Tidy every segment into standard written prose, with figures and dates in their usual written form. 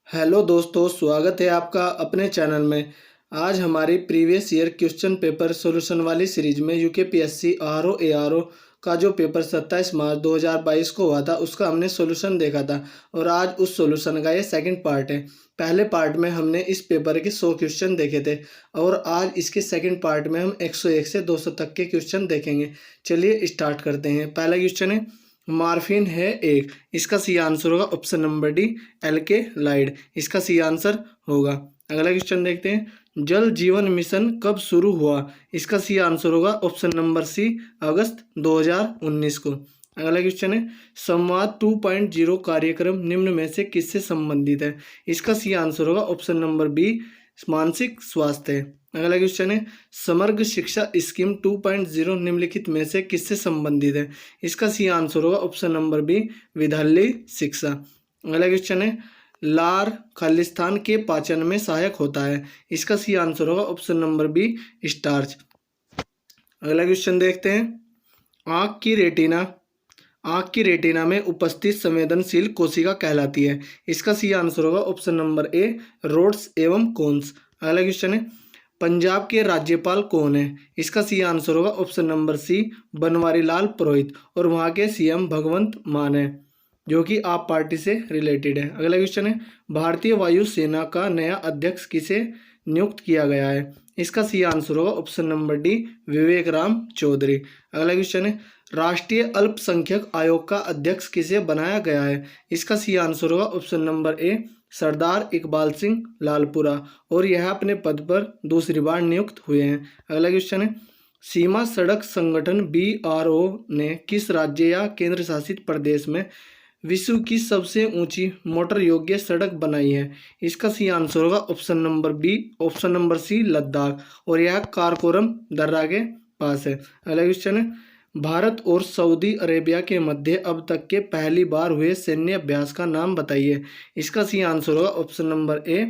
Hello दोस्तों, स्वागत है आपका अपने चैनल में। आज हमारी previous year question paper solution वाली सीरीज में यूकेपीएससी आरओ एआरओ का जो पेपर 27 मार्च 2022 को हुआ था उसका हमने सॉल्यूशन देखा था और आज उस सॉल्यूशन का ये सेकंड पार्ट है। पहले पार्ट में हमने इस पेपर के 100 क्वेश्चन देखे थे और आज इसके सेकंड पार्ट में हम 101 से 200 तक के क्वेश्चन देखेंगे। चलिए स्टार्ट करते हैं। पहला क्वेश्चन है, मार्फिन है एक, इसका सी आंसर होगा ऑप्शन नंबर डी एल्केलाइड, इसका सी आंसर होगा। अगला क्वेश्चन देखते हैं, जल जीवन मिशन कब शुरू हुआ, इसका सी आंसर होगा ऑप्शन नंबर सी अगस्त 2019 को। अगला क्वेश्चन है, संवाद 2.0 कार्यक्रम निम्न में से किससे संबंधित है, इसका सी आंसर होगा ऑप्शन नंबर बी मानसिक स्वास्थ्य। अगला क्वेश्चन है, समग्र शिक्षा स्कीम 2.0 निम्नलिखित में से किससे संबंधित है, इसका सी आंसर होगा ऑप्शन नंबर बी विद्यालय शिक्षा। अगला क्वेश्चन है, लार खालिस्तान के पाचन में सहायक होता है, इसका सी आंसर होगा ऑप्शन नंबर बी स्टार्च। अगला क्वेश्चन देखते हैं, आँख की रेटिना में उपस्थित संवेदनशील कोशिका कहलाती है, इसका सी आंसर होगा ऑप्शन नंबर ए रोड्स एवं कोन्स। अगला क्वेश्चन है, पंजाब के राज्यपाल कौन है, इसका सी आंसर होगा ऑप्शन नंबर सी बनवारी लाल पुरोहित और वहाँ के सीएम भगवंत मान है जो कि आप पार्टी से रिलेटेड है। अगला क्वेश्चन है, भारतीय वायुसेना का नया अध्यक्ष किसे नियुक्त किया गया है, इसका सी आंसर होगा ऑप्शन नंबर डी विवेक राम चौधरी। अगला क्वेश्चन है, राष्ट्रीय अल्पसंख्यक आयोग का अध्यक्ष किसे बनाया गया है, इसका सी आंसर होगा ऑप्शन नंबर ए सरदार इकबाल सिंह लालपुरा और यह अपने पद पर दूसरी बार नियुक्त हुए हैं। अगला क्वेश्चन है, सीमा सड़क संगठन बीआरओ ने किस राज्य या केंद्र शासित प्रदेश में विश्व की सबसे ऊंची मोटर योग्य सड़क बनाई है, इसका सी आंसर होगा ऑप्शन नंबर सी लद्दाख और यह काराकोरम दर्रा के पास है। अगला क्वेश्चन है, भारत और सऊदी अरेबिया के मध्य अब तक के पहली बार हुए सैन्य अभ्यास का नाम बताइए, इसका सी आंसर होगा ऑप्शन नंबर ए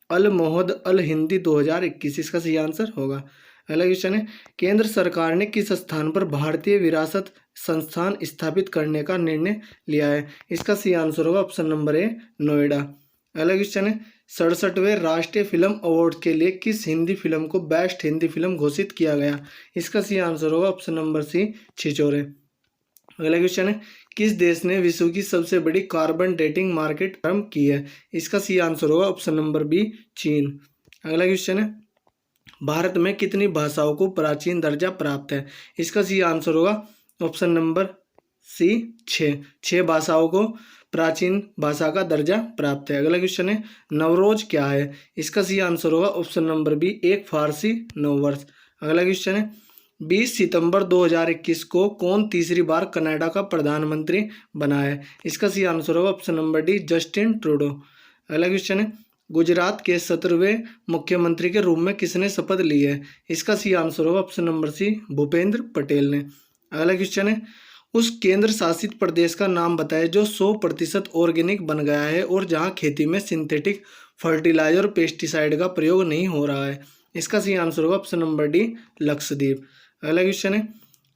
अल मोहद अल हिंदी 2021, इसका सी आंसर होगा। अगला क्वेश्चन है, केंद्र सरकार ने किस स्थान पर भारतीय विरासत संस्थान स्थापित करने का निर्णय लिया है, इसका सी आंसर होगा ऑप्शन नंबर ए नोएडा। अगला क्वेश्चन है, 67वें राष्ट्रीय फिल्म अवार्ड के लिए किस हिंदी फिल्म को बेस्ट हिंदी फिल्म घोषित किया गया, इसका सी आंसर होगा ऑप्शन नंबर सी छिछोरे। अगला क्वेश्चन है, किस देश ने विश्व की सबसे बड़ी कार्बन डेटिंग मार्केट आरंभ की है, इसका सी आंसर होगा ऑप्शन नंबर बी चीन। अगला क्वेश्चन है, भारत में कितनी भाषाओं को प्राचीन दर्जा प्राप्त है, इसका सी आंसर होगा ऑप्शन नंबर सी 6 भाषाओं को प्राचीन भाषा का दर्जा प्राप्त है। अगला क्वेश्चन है, नवरोज क्या है, इसका सी आंसर होगा ऑप्शन नंबर बी एक फारसी नववर्ष। अगला क्वेश्चन है, 20 सितंबर 2021 को कौन तीसरी बार कनाडा का प्रधानमंत्री बना है, इसका सी आंसर होगा option number D Justin Trudeau. अगला क्वेश्चन है, गुजरात के 17वें मुख्यमंत्री के रूप में किसने शपथ ली है, इसका सी आंसर होगा option number C Bhupendra Patel ने। अगला क्वेश्चन है, उस केंद्र शासित प्रदेश का नाम बताएं जो 100% ऑर्गेनिक बन गया है और जहां खेती में सिंथेटिक फर्टिलाइजर और पेस्टिसाइड का प्रयोग नहीं हो रहा है, इसका सी आंसर होगा ऑप्शन नंबर डी लक्षद्वीप। अगला क्वेश्चन है,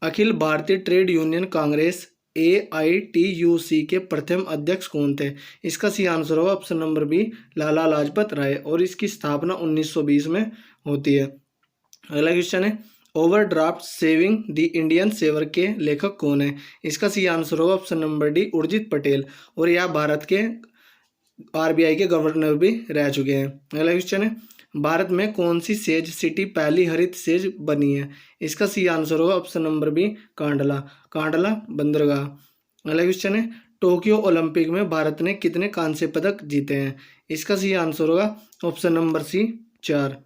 Akhil Bharatiya trade union Congress AITUC के प्रथम अध्यक्ष कौन थे, इसका सी आंसर होगा option number B Lala Lajpat Rai और इसकी स्थापना 1920 में होती है। अगला क्वेश्चन है, overdraft saving the Indian saver के लेखक कौन है, इसका सी आंसर होगा option number D Urjit Patel और यह भारत के RBI के गवर्नर भी रह चुके हैं। अगला क्वेश्चन है, भारत में कौन सी सेज सिटी पहली हरित सेज बनी है, इसका सी आंसर होगा ऑप्शन नंबर बी कांडला बंदरगाह। अगला क्वेश्चन है, टोक्यो ओलंपिक में भारत ने कितने कांस्य पदक जीते हैं, इसका सी आंसर होगा option number C 4।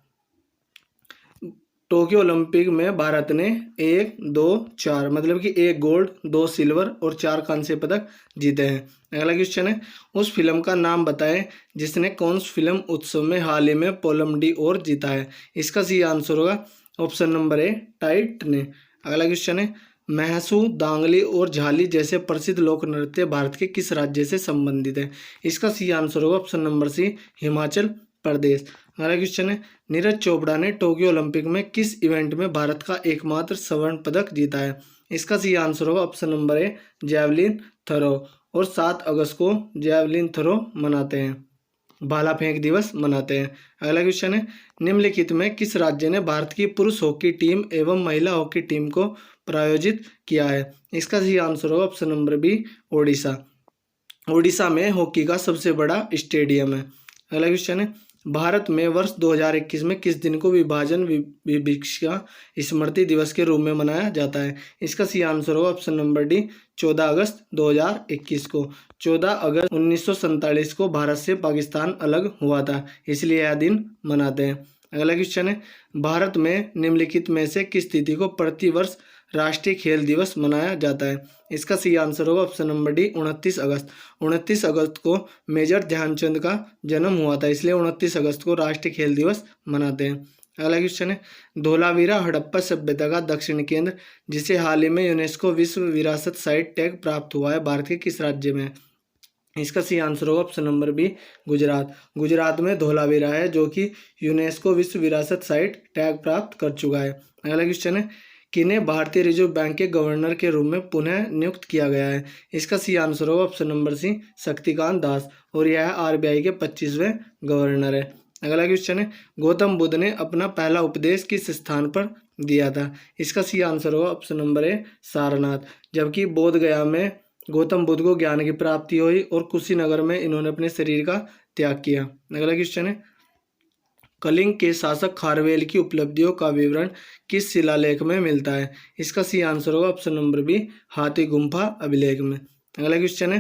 Tokyo Olympic में भारत ने 1 2 4 मतलब कि 1 गोल्ड 2 सिल्वर और 4 कांस्य पदक जीते हैं। अगला क्वेश्चन है, उस फिल्म का नाम बताएं जिसने कांस फिल्म उत्सव में हाल ही में पोलम डी और जीता है, इसका सी आंसर होगा ऑप्शन नंबर ए टाइटैनिक। अगला क्वेश्चन है, महसू दांगली और झाली जैसे प्रसिद्ध लोक नृत्य भारत के किस राज्य से संबंधित है, इसका सी आंसर होगा ऑप्शन नंबर सी हिमाचल प्रदेश। अगला क्वेश्चन है, नीरज चोपड़ा ने टोक्यो ओलंपिक में किस इवेंट में भारत का एकमात्र स्वर्ण पदक जीता है, इसका सी आंसर होगा option number A javelin throw और 7 अगस्त को जैवलिन थ्रो मनाते हैं। भाला फेंक दिवस मनाते हैं। अगला क्वेश्चन है, निम्नलिखित में किस राज्य ने भारत की पुरुष हॉकी टीम एवं महिला हॉकी टीम को प्रायोजित किया है? इसका सही आंसर होगा option number B, Odisha. Odisha में हॉकी का सबसे बड़ा स्टेडियम है। अगला क्वेश्चन है, भारत में वर्ष 2021 में किस दिन को विभाजन विवक्षा स्मृति दिवस के रूप में मनाया जाता है? इसका सही आंसर होगा ऑप्शन नंबर डी, 14 अगस्त 2021 को। 14 अगस्त 1947 को भारत से पाकिस्तान अलग हुआ था, इसलिए यह दिन मनाते हैं। अगला क्वेश्चन है, भारत में निम्नलिखित में से किस तिथि को प्रतिवर्ष राष्ट्रीय खेल दिवस मनाया जाता है? इसका सही आंसर होगा ऑप्शन नंबर डी, 29 अगस्त। 29 अगस्त को मेजर ध्यानचंद का जन्म हुआ था, इसलिए 29 अगस्त को राष्ट्रीय खेल दिवस मनाते हैं। अगला क्वेश्चन है, धोलावीरा हड़प्पा सभ्यता का दक्षिण केंद्र, जिसे हाल ही में यूनेस्को विश्व विरासत साइट टैग प्राप्त हुआ है, भारत के किस राज्य में? इसका सही आंसर होगा option number B, Gujarat. Gujarat में धोलावीरा है, जो कि यूनेस्को विश्व विरासत साइट टैग प्राप्त कर चुका है। अगला क्वेश्चन है, किन्हें भारतीय रिजर्व बैंक के गवर्नर के रूप में पुनः नियुक्त किया गया है? इसका सही आंसर होगा ऑप्शन नंबर सी, शक्तिकांत दास, और यह आरबीआई के 25वें गवर्नर है। अगला क्वेश्चन है, गौतम बुद्ध ने अपना पहला उपदेश किस स्थान पर दिया था? इसका सही आंसर होगा ऑप्शन नंबर ए, सारनाथ। जबकि बोध गया में गौतम बुद्ध को ज्ञान की प्राप्ति हुई और कुशीनगर में इन्होंने अपने शरीर का त्याग किया। अगला क्वेश्चन है, कलिंग के शासक खारवेल की उपलब्धियों का विवरण किस शिलालेख में मिलता है? इसका सही आंसर होगा ऑप्शन नंबर बी, हाथी गुम्फा अभिलेख में। अगला क्वेश्चन है,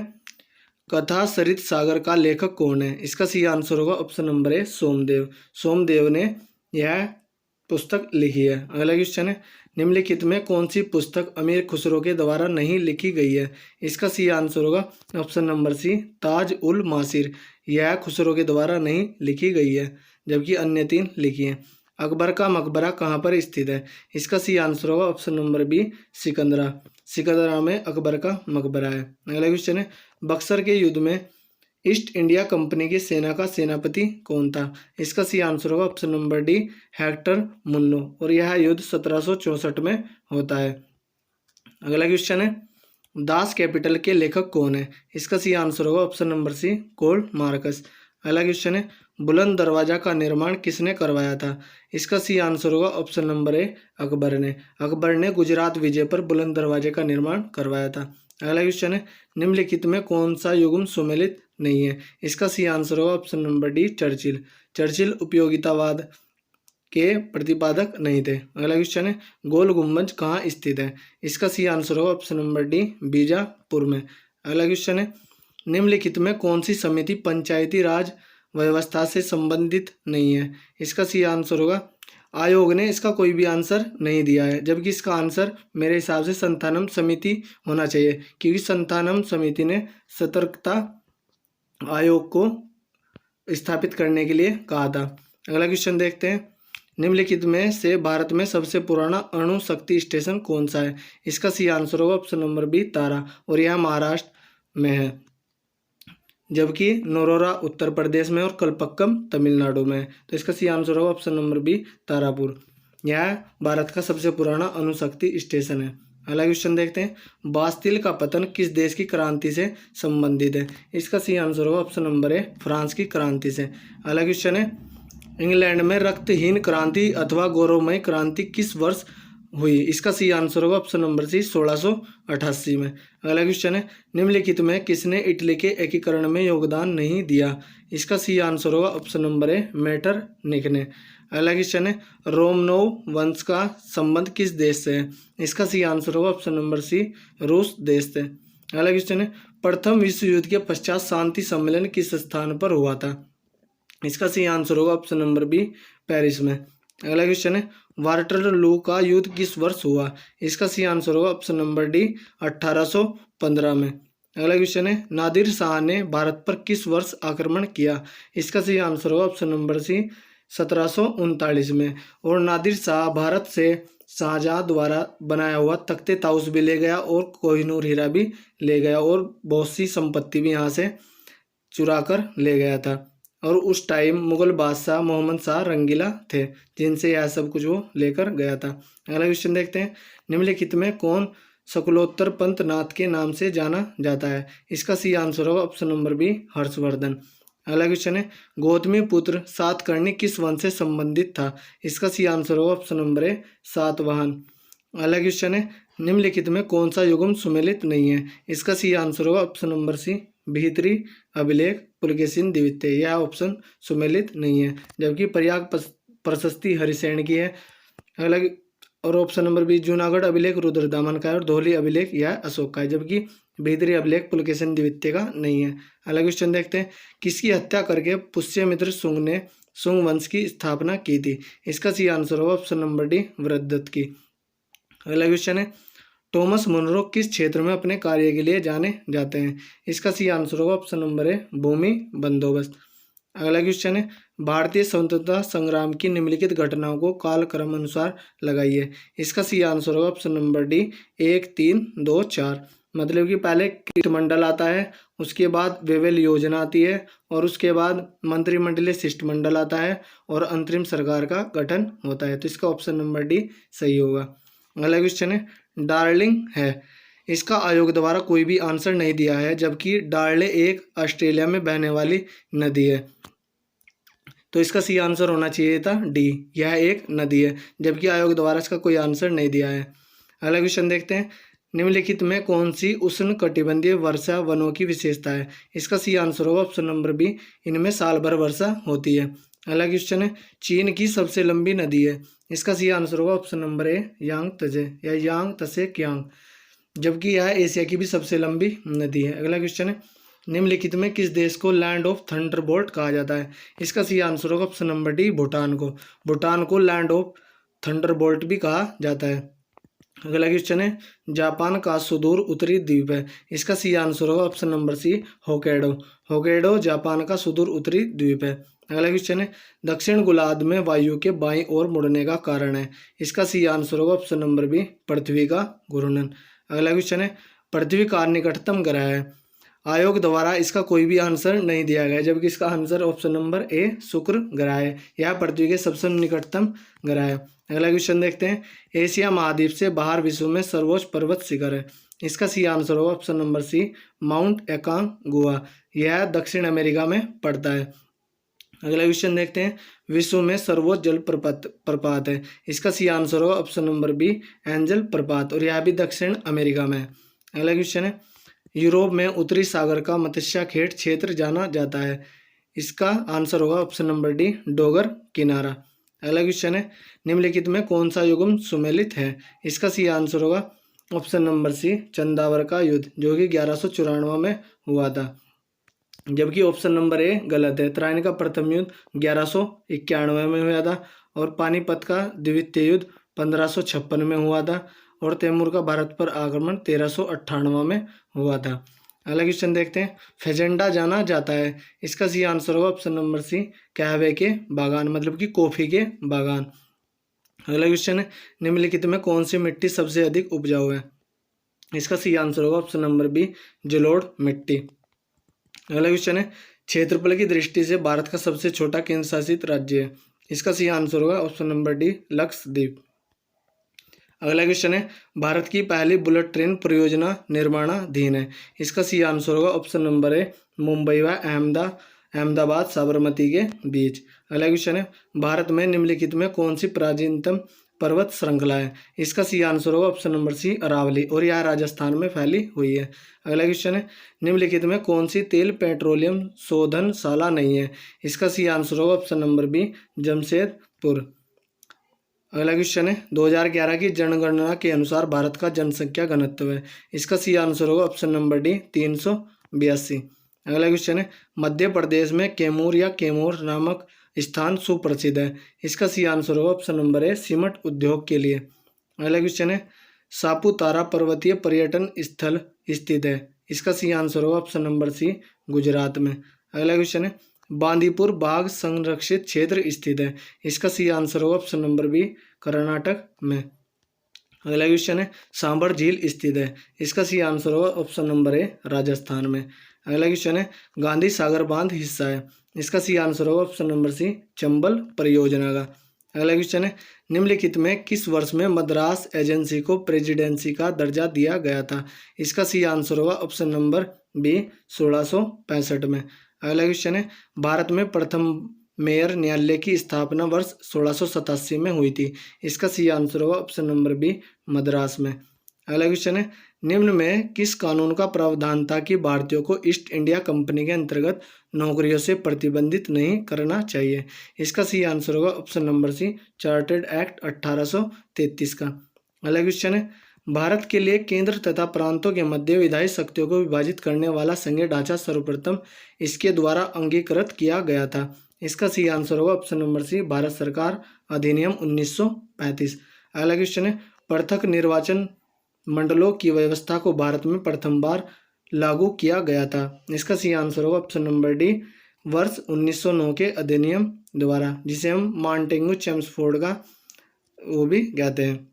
कथा सरित सागर का लेखक कौन है? इसका सही आंसर होगा ऑप्शन नंबर ए, सोमदेव। सोमदेव ने यह पुस्तक लिखी है। अगला क्वेश्चन है, निम्नलिखित में कौन सी पुस्तक अमीर खुसरो के द्वारा नहीं लिखी गई है? इसका सही आंसर होगा ऑप्शन नंबर सी, ताज उल मासिर। यह खुसरो के द्वारा नहीं लिखी गई है, जबकि अन्य 3 लिखी हैं। अकबर का मकबरा कहाँ पर स्थित है? इसका सही आंसर होगा option number B, Sikandra. Sikandra में अकबर का मकबरा है। अगला क्वेश्चन है, बक्सर के युद्ध में ईस्ट इंडिया कंपनी की सेना का सेनापति कौन था? इसका सही आंसर होगा option number D, Hector Munro, और यह युद्ध 1764 में होता है। अगला क्वेश्चन है, दास कैपिटल के लेखक कौन है? इसका सही आंसर होगा option number C, Karl Marx. अगला क्वेश्चन है, बुलंद दरवाजा का निर्माण किसने करवाया था? इसका सही आंसर होगा ऑप्शन नंबर ए, अकबर ने। अकबर ने गुजरात विजय पर बुलंद दरवाजे का निर्माण करवाया था। अगला क्वेश्चन है, निम्नलिखित में कौन सा युग्म सुमेलित नहीं है? इसका सही आंसर होगा option number D, Churchill. Churchill उपयोगितावाद के प्रतिपादक नहीं थे। अगला क्वेश्चन है, गोल गुम्बज कहाँ स्थित है? इसका सही आंसर होगा ऑप्शन नंबर डी, बीजापुर में। अगला क्वेश्चन है, निम्नलिखित में कौन सी समिति पंचायती राज व्यवस्था से संबंधित नहीं है? इसका सही आंसर होगा, आयोग ने इसका कोई भी आंसर नहीं दिया है, जबकि इसका आंसर मेरे हिसाब से संतानम समिति होना चाहिए, क्योंकि संतानम समिति ने सतर्कता आयोग को स्थापित करने के लिए कहा था। अगला क्वेश्चन देखते हैं, निम्नलिखित में से भारत में सबसे पुराना अणु शक्ति स्टेशन कौन सा है? इसका सही आंसर होगा ऑप्शन नंबर बी, तारा, और यह महाराष्ट्र में है, जबकि नोरोरा उत्तर प्रदेश में और कलपक्कम तमिलनाडु में है। तो इसका सही आंसर होगा ऑप्शन नंबर बी, तारापुर। यह भारत का सबसे पुराना अणुशक्ति स्टेशन है। अगला क्वेश्चन देखते हैं, बास्तिल का पतन किस देश की क्रांति से संबंधित है? इसका सही आंसर होगा ऑप्शन नंबर ए, फ्रांस की क्रांति से। अगला क्वेश्चन है, इंग्लैंड में रक्तहीन क्रांति अथवा गौरवमय क्रांति किस वर्ष हुई? इसका सही आंसर होगा ऑप्शन नंबर सी, 1688 में। अगला क्वेश्चन है, निम्नलिखित में किसने इटली के एकीकरण में योगदान नहीं दिया? इसका सही आंसर होगा ऑप्शन नंबर ए, मेटरनिख ने। अगला क्वेश्चन है, रोमनोव वंश का संबंध किस देश से है? इसका सही आंसर होगा ऑप्शन नंबर सी, रूस देश से। अगला क्वेश्चन है, प्रथम विश्व युद्ध के पश्चात शांति सम्मेलन किस स्थान पर हुआ था? इसका सही आंसर होगा ऑप्शन नंबर बी, पेरिस में। अगला क्वेश्चन है, वाटरलू का युद्ध किस वर्ष हुआ? इसका सही आंसर होगा ऑप्शन नंबर डी, 1815 में। अगला क्वेश्चन है, नादिर शाह ने भारत पर किस वर्ष आक्रमण किया? इसका सही आंसर होगा ऑप्शन नंबर सी, 1739 में। और नादिर शाह भारत से शाहजहां द्वारा बनाया हुआ तख्ते ताउस भी ले गया और कोहिनूर हीरा भी ले गया और बहुत सी संपत्ति भी यहाँ से चुरा कर ले गया था। और उस टाइम मुगल बादशाह मोहम्मद शाह रंगीला थे, जिनसे यह सब कुछ वो लेकर गया था। अगला क्वेश्चन देखते हैं, निम्नलिखित में कौन शकुलोत्तर पंत नाथ के नाम से जाना जाता है? इसका सही आंसर होगा ऑप्शन नंबर बी, हर्षवर्धन। अगला क्वेश्चन है गौतमी पुत्र सातकर्णी किस वंश से संबंधित था? इसका सी आंसर होगा ऑप्शन नंबर ए सातवाहन। अगला क्वेश्चन है निम्नलिखित में कौन सा युग्म सुमेलित नहीं है? इसका सी आंसर होगा ऑप्शन नंबर सी भीतरी अभिलेख पुलकेशिन द्वितीय। यह ऑप्शन सुमेलित नहीं है, जबकि प्रयाग प्रशस्ति हरिसेन की है। अगला और ऑप्शन नंबर बी जूनागढ़ अभिलेख रुद्रदामन का है और धौली अभिलेख यह अशोक का है, जबकि भीतरी अभिलेख पुलकेशिन द्वितीय का नहीं है। अगला क्वेश्चन देखते हैं किसकी हत्या करके पुष्यमित्र शुंग ने शुंग वंश की स्थापना की थी? इसका सी आंसर होगा ऑप्शन नंबर डी वृद्धत की। अगला क्वेश्चन है टॉमस मुनरो किस क्षेत्र में अपने कार्य के लिए जाने जाते हैं? इसका सी आंसर होगा ऑप्शन नंबर ए भूमि बंदोबस्त। अगला क्वेश्चन है भारतीय स्वतंत्रता संग्राम की निम्नलिखित घटनाओं को कालक्रम अनुसार लगाइए। इसका सी आंसर होगा ऑप्शन नंबर डी 1, 3, 2, 4। मतलब कि पहले शिष्टमंडल आता है, उसके बाद वेवेल योजना आती है और उसके बाद मंत्रिमंडलीय शिष्टमंडल आता है और अंतरिम सरकार का गठन होता है। तो इसका ऑप्शन नंबर डी सही होगा। अगला क्वेश्चन है डार्लिंग है, इसका आयोग द्वारा कोई भी आंसर नहीं दिया है, जबकि डार्ले एक ऑस्ट्रेलिया में बहने वाली नदी है। तो इसका सी आंसर होना चाहिए था डी, यह एक नदी है, जबकि आयोग द्वारा इसका कोई आंसर नहीं दिया है। अगला क्वेश्चन देखते हैं निम्नलिखित में कौन सी उष्ण कटिबंधीय वर्षा वनों की विशेषता है? इसका सी आंसर होगा ऑप्शन नंबर बी इनमें साल भर वर्षा होती है। अगला क्वेश्चन है चीन की सबसे लंबी नदी है? इसका सी आंसर होगा ऑप्शन नंबर ए यांग तजे या यांग तसे क्यांग, जबकि यह एशिया की भी सबसे लंबी नदी है। अगला क्वेश्चन है निम्नलिखित में किस देश को लैंड ऑफ थंडरबोल्ट कहा जाता है? इसका सही आंसर होगा ऑप्शन नंबर डी भूटान को। भूटान को लैंड ऑफ थंडरबोल्ट भी कहा जाता है। अगला क्वेश्चन है जापान का सुदूर उत्तरी द्वीप है? इसका सी आंसर होगा ऑप्शन नंबर सी होकैडो। होकैडो जापान का सुदूर उत्तरी द्वीप है। अगला क्वेश्चन है दक्षिण गोलार्ध में वायु के बाईं ओर मुड़ने का कारण है? इसका सी आंसर होगा ऑप्शन नंबर बी पृथ्वी का घूर्णन। अगला क्वेश्चन है पृथ्वी का निकटतम ग्रह है? आयोग द्वारा इसका कोई भी आंसर नहीं दिया गया, जबकि इसका आंसर ऑप्शन नंबर ए शुक्र ग्रह है। यह पृथ्वी के सबसे निकटतम ग्रह है। अगला क्वेश्चन देखते हैं एशिया महाद्वीप से बाहर विश्व में सर्वोच्च पर्वत शिखर है? इसका सी आंसर होगा option number C mount Aconcagua. यह दक्षिण अमेरिका में पड़ता है। अगला क्वेश्चन देखते हैं विश्व में सर्वोच्च जल प्रपात है? इसका सी आंसर होगा ऑप्शन नंबर बी एंजल प्रपात और यह भी दक्षिण अमेरिका में है। अगला क्वेश्चन है यूरोप में उत्तरी सागर का मत्स्याखेट क्षेत्र जाना जाता है? इसका आंसर होगा ऑप्शन नंबर डी डोगर किनारा। अगला क्वेश्चन है निम्नलिखित में कौन सा युग्म सुमेलित है? इसका सी आंसर होगा ऑप्शन नंबर सी चंदावर का युद्ध, जो कि 1194 में हुआ था, जबकि ऑप्शन नंबर ए गलत है। तराइन का प्रथम युद्ध 1191 में हुआ था और पानीपत का द्वितीय युद्ध 1556 में हुआ था और तैमूर का भारत पर आक्रमण 1398 में हुआ था। अगला क्वेश्चन देखते हैं फेजेंडा जाना जाता है? इसका सी आंसर होगा ऑप्शन नंबर सी कहवे के बागान, मतलब कि कॉफी के बागान। अगला क्वेश्चन है निम्नलिखित में कौन सी मिट्टी सबसे अधिक उपजाऊ है? इसका सी आंसर होगा ऑप्शन नंबर बी जलोढ़ मिट्टी। अगला क्वेश्चन है क्षेत्रफल की दृष्टि से भारत का सबसे छोटा केंद्र शासित राज्य है? इसका सी आंसर होगा ऑप्शन नंबर डी लक्षद्वीप। अगला क्वेश्चन है भारत की पहली बुलेट ट्रेन परियोजना निर्माणाधीन है? इसका सी आंसर होगा ऑप्शन नंबर ए मुंबई व अहमदाबाद साबरमती के बीच। अगला क्वेश्चन है भारत में निम्नलिखित में कौन सी प्राचीनतम पर्वत श्रृंखला है? इसका सी आंसर होगा ऑप्शन नंबर सी अरावली और यह राजस्थान में फैली हुई है। अगला क्वेश्चन है निम्नलिखित में कौन सी तेल पेट्रोलियम शोधनशाला नहीं है? इसका सी आंसर होगा ऑप्शन नंबर बी जमशेदपुर। अगला क्वेश्चन है 2011 की जनगणना के अनुसार भारत का जनसंख्या घनत्व है? इसका सी आंसर होगा ऑप्शन नंबर डी 382। अगला क्वेश्चन है मध्य प्रदेश में कैमूर या कैमोर नामक स्थान सुप्रसिद्ध है? इसका सी आंसर होगा ऑप्शन नंबर ए सीमेंट उद्योग के लिए। अगला क्वेश्चन है सापुतारा पर्वतीय पर्यटन स्थल स्थित है? इसका सी आंसर होगा ऑप्शन नंबर सी गुजरात में। अगला क्वेश्चन है बांदीपुर बाघ संरक्षित क्षेत्र स्थित है? इसका सी आंसर होगा ऑप्शन नंबर बी कर्नाटक में। अगला क्वेश्चन है सांबर झील स्थित है? इसका सी आंसर होगा ऑप्शन नंबर ए राजस्थान में। अगला क्वेश्चन है गांधी सागर बांध हिस्सा है? इसका सी आंसर होगा ऑप्शन नंबर सी चंबल परियोजना का। अगला क्वेश्चन है निम्नलिखित में किस वर्ष में मद्रास एजेंसी को प्रेसिडेंसी का दर्जा दिया गया था? इसका सी आंसर होगा ऑप्शन नंबर बी 1665 में। अगला क्वेश्चन है, भारत में प्रथम मेयर न्यायालय की स्थापना वर्ष 1687 में हुई थी। इसका सही आंसर होगा ऑप्शन नंबर बी, मद्रास में। अगला क्वेश्चन है, निम्न में किस कानून का प्रावधान था कि भारतीयों को ईस्ट इंडिया कंपनी के अंतर्गत नौकरियों से प्रतिबंधित नहीं करना चाहिए। इसका सही आंसर होगा option number C, chartered act 1833 का। अगला क्वेश्चन है, भारत के लिए केंद्र तथा प्रांतों के मध्य विधायी शक्तियों को विभाजित करने वाला संघीय ढांचा सर्वप्रथम इसके द्वारा अंगीकृत किया गया था। इसका सही आंसर होगा ऑप्शन नंबर सी, भारत सरकार अधिनियम 1935। अगला क्वेश्चन है, पृथक निर्वाचन मंडलों की व्यवस्था को भारत में प्रथम बार लागू किया गया था। इसका सही आंसर होगा ऑप्शन नंबर डी, वर्ष 1909 के अधिनियम द्वारा, जिसे हम मांटेग्यू चेम्सफोर्ड का वो भी कहते हैं।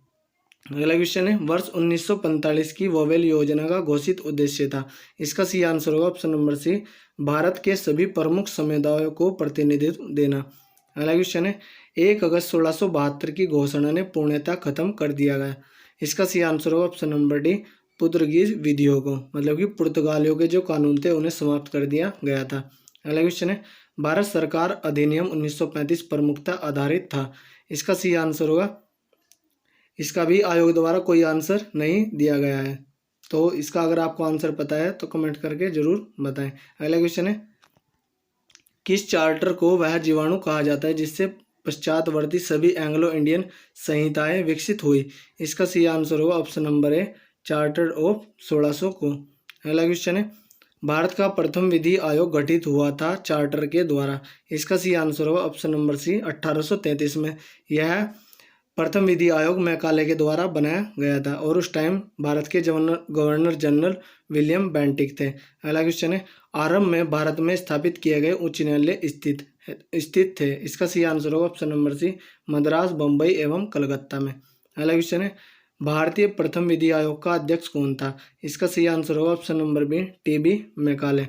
अगला क्वेश्चन है, वर्ष 1945 की वोवेल योजना का घोषित उद्देश्य था। इसका सही आंसर होगा ऑप्शन नंबर सी, भारत के सभी प्रमुख समुदायों को प्रतिनिधित्व देना। अगला क्वेश्चन है, 1 अगस्त 1672 की घोषणा ने पूर्णतः खत्म कर दिया गया। इसका सही आंसर होगा ऑप्शन नंबर डी, पुर्तगीज विधियों को, मतलब कि पुर्तगालियों के जो कानून थे उन्हें समाप्त कर दिया गया था। अगला क्वेश्चन है, भारत सरकार अधिनियम 1935 प्रमुखता आधारित था। इसका सही आंसर होगा, इसका भी आयोग द्वारा कोई आंसर नहीं दिया गया है, तो इसका अगर आपको आंसर पता है तो कमेंट करके जरूर बताएं। अगला क्वेश्चन है, किस चार्टर को वह जीवाणु कहा जाता है जिससे पश्चातवर्ती सभी एंग्लो इंडियन संहिताएं विकसित हुई। इसका सही आंसर होगा option number A, charter of 1600 को। अगला क्वेश्चन है, भारत का प्रथम विधि आयोग गठित हुआ था चार्टर के द्वारा। इसका सही आंसर होगा ऑप्शन नंबर सी, 1833 में। यह प्रथम विधि आयोग मैकाले के द्वारा बनाया गया था और उस टाइम भारत के गवर्नर जनरल विलियम बेंटिक थे। अगला क्वेश्चन है, आरंभ में भारत में स्थापित किए गए उच्च न्यायालय स्थित थे। इसका सही आंसर होगा option number C, Madras, Bambai एवं कलकत्ता में। अगला क्वेश्चन है, भारतीय प्रथम विधि आयोग का अध्यक्ष कौन था। इसका सही आंसर होगा option number B, TB Macaulay,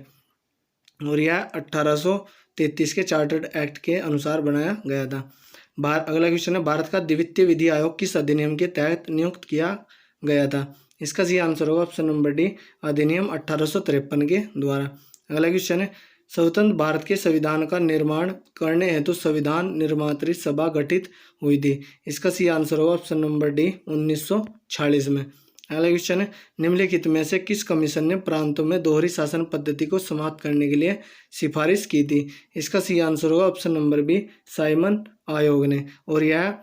और यह 1833 के चार्टर्ड एक्ट के अनुसार बनाया गया था। अगला क्वेश्चन है, भारत का द्वितीय विधि आयोग किस अधिनियम के तहत नियुक्त किया गया था। इसका सही आंसर होगा ऑप्शन नंबर डी, अधिनियम 1853 के द्वारा। अगला क्वेश्चन है, स्वतंत्र भारत के संविधान का निर्माण करने हेतु संविधान निर्मात्री सभा गठित हुई थी। इसका सही आंसर होगा ऑप्शन नंबर डी, 1946 में। अगला क्वेश्चन है, निम्नलिखित में से किस कमीशन ने प्रांतों में दोहरी शासन पद्धति को समाप्त करने के लिए सिफारिश की थी। इसका सही आंसर होगा ऑप्शन नंबर बी, साइमन आयोग ने, और यह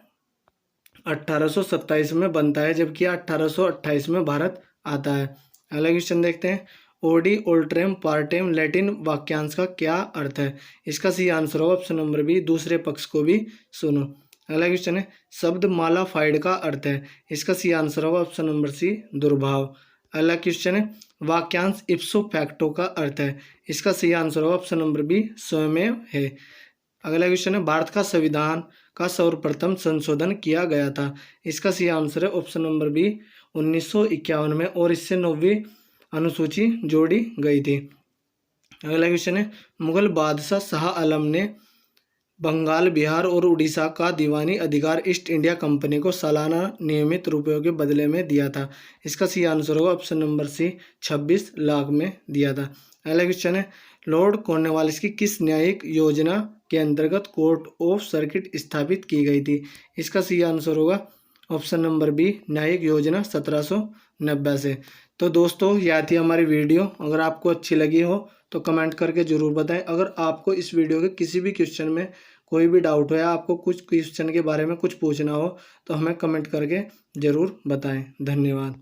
1827 में बनता है, जबकि 1828 में भारत आता है। अगला क्वेश्चन देखते हैं, ओडी ओल्ट्रेम पार्टेम लैटिन वाक्यांश का क्या अर्थ है। इसका सही आंसर होगा ऑप्शन नंबर बी, दूसरे पक्ष को भी सुनो। अगला क्वेश्चन है, शब्द मालाफाइड का अर्थ है। इसका सही आंसर होगा ऑप्शन नंबर सी, दुर्भाव। अगला क्वेश्चन है, वाक्यांश इप्सो फैक्टो का अर्थ है। इसका सही आंसर होगा ऑप्शन नंबर बी, स्वयमेव है। अगला क्वेश्चन है, भारत का संविधान का सर्वप्रथम संशोधन किया गया था। इसका सही आंसर है ऑप्शन नंबर बी, 1951 में, और इससे 9वीं अनुसूची जोड़ी गई थी। अगला क्वेश्चन है, मुगल बादशाह शाह आलम ने बंगाल, बिहार और उड़ीसा का दीवानी अधिकार ईस्ट इंडिया कंपनी को सालाना नियमित रुपयों के बदले में दिया था। इसका सही आंसर होगा ऑप्शन नंबर सी, 26 लाख में दिया था। अगला क्वेश्चन है, लॉर्ड कॉर्नवालिस की किस न्यायिक योजना के अंतर्गत कोर्ट ऑफ सर्किट स्थापित की गई थी। इसका सही आंसर होगा ऑप्शन नंबर बी, न्यायिक योजना 1790 से। तो दोस्तों, यह थी हमारी वीडियो। अगर आपको अच्छी लगी हो तो कमेंट करके ज़रूर बताएं। अगर आपको इस वीडियो के किसी भी क्वेश्चन में कोई भी डाउट हो या आपको कुछ क्वेश्चन के बारे में कुछ पूछना हो तो हमें कमेंट करके ज़रूर बताएं। धन्यवाद।